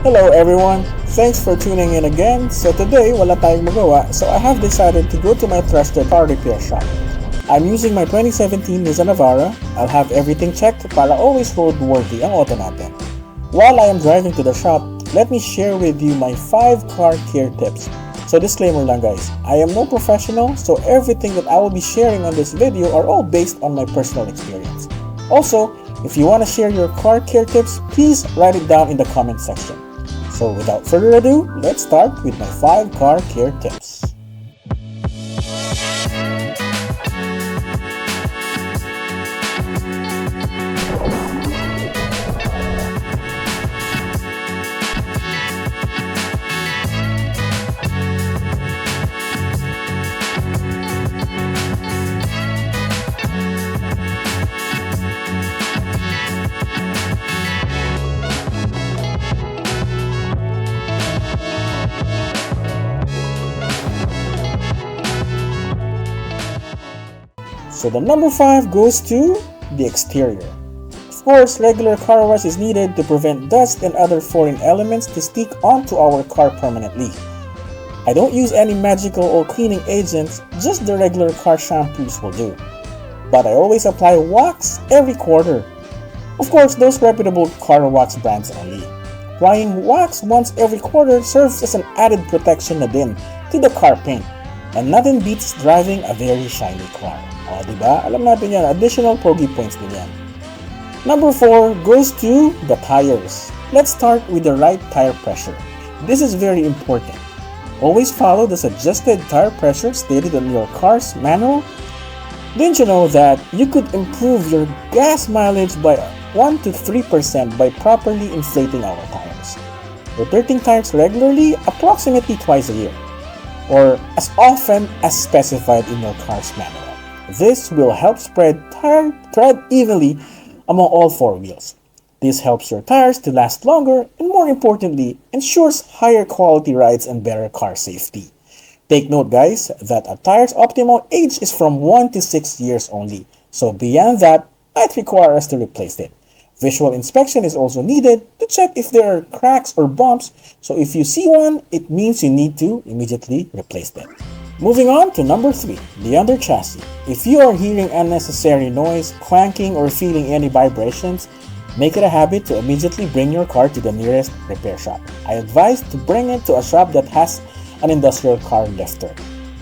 Hello everyone! Thanks for tuning in again. So today, wala tayong magawa, so I have decided to go to my trusted car repair shop. I'm using my 2017 Nissan Navara. I'll have everything checked para always roadworthy ang auto natin. While I am driving to the shop, let me share with you my 5 car care tips. So disclaimer lang guys, I am no professional, so everything that I will be sharing on this video are all based on my personal experience. Also, if you want to share your car care tips, please write it down in the comment section. So without further ado, let's start with my 5 car care tips. So the number 5 goes to the exterior. Of course, regular car wash is needed to prevent dust and other foreign elements to stick onto our car permanently. I don't use any magical or cleaning agents, just the regular car shampoos will do. But I always apply wax every quarter. Of course, those reputable car wax brands only. Applying wax once every quarter serves as an added protection na din to the car paint. And nothing beats driving a very shiny car. O, diba? Alam natin yan. Additional pogi points din yan. Number 4 goes to the tires. Let's start with the right tire pressure. This is very important. Always follow the suggested tire pressure stated on your car's manual. Didn't you know that you could improve your gas mileage by 1 to 3% by properly inflating our tires? Rotating tires regularly, approximately twice a year, or as often as specified in your car's manual. This will help spread tire tread evenly among all 4 wheels. This helps your tires to last longer and, more importantly, ensures higher quality rides and better car safety. Take note guys that a tire's optimal age is from 1 to 6 years only, so beyond that might require us to replace it. Visual inspection is also needed to check if there are cracks or bumps, so if you see one, it means you need to immediately replace them. Moving on to number 3, the under chassis. If you are hearing unnecessary noise, clanking, or feeling any vibrations, make it a habit to immediately bring your car to the nearest repair shop. I advise to bring it to a shop that has an industrial car lifter.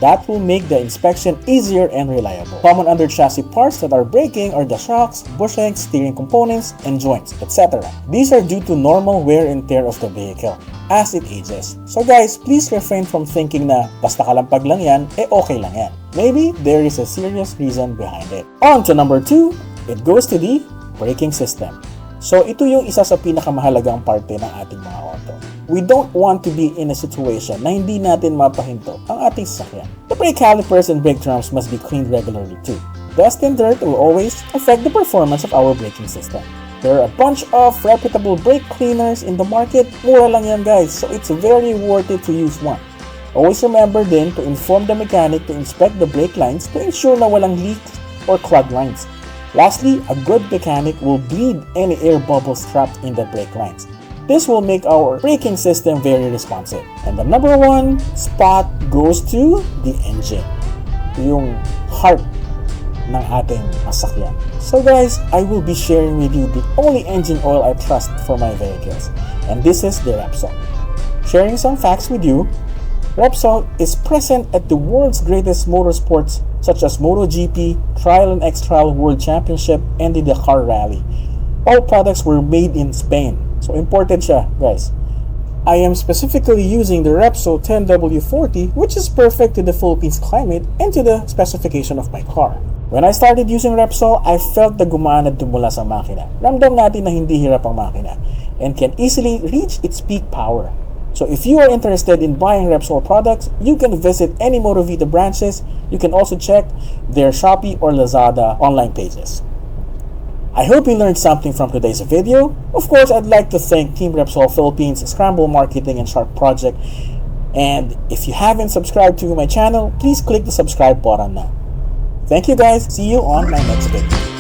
That will make the inspection easier and reliable. Common under chassis parts that are breaking are the shocks, bushings, steering components, and joints, etc. These are due to normal wear and tear of the vehicle as it ages. So guys, please refrain from thinking na basta kalampag lang yan, okay lang yan. Maybe there is a serious reason behind it. On to number 2, it goes to the braking system. So ito yung isa sa pinakamahalagang parte ng ating mga auto. We don't want to be in a situation na hindi natin mapahinto ang ating sasakyan. The brake calipers and brake drums must be cleaned regularly too. Dust and dirt will always affect the performance of our braking system. There are a bunch of reputable brake cleaners in the market. Mura lang yan guys, so it's very worth it to use one. Always remember then to inform the mechanic to inspect the brake lines to ensure na walang leaks or clogged lines. Lastly, a good mechanic will bleed any air bubbles trapped in the brake lines. This will make our braking system very responsive. And the number 1 spot goes to the engine. Yung heart ng ating masakyan. So guys, I will be sharing with you the only engine oil I trust for my vehicles. And this is the Repsol. Sharing some facts with you, Repsol is present at the world's greatest motorsports such as MotoGP, Trial and X-Trial World Championship, and the Dakar Rally. All products were made in Spain. So important siya, guys. I am specifically using the Repsol 10W40, which is perfect to the Philippines climate and to the specification of my car. When I started using Repsol, I felt the gumana dumula sa makina. Ramdam natin na hindi hirap ang makina and can easily reach its peak power. So if you are interested in buying Repsol products, you can visit any Motovita branches. You can also check their Shopee or Lazada online pages. I hope you learned something from today's video. Of course, I'd like to thank Team Repsol Philippines, Scramble Marketing and Sharp Project. And if you haven't subscribed to my channel, please click the subscribe button now. Thank you guys. See you on my next video.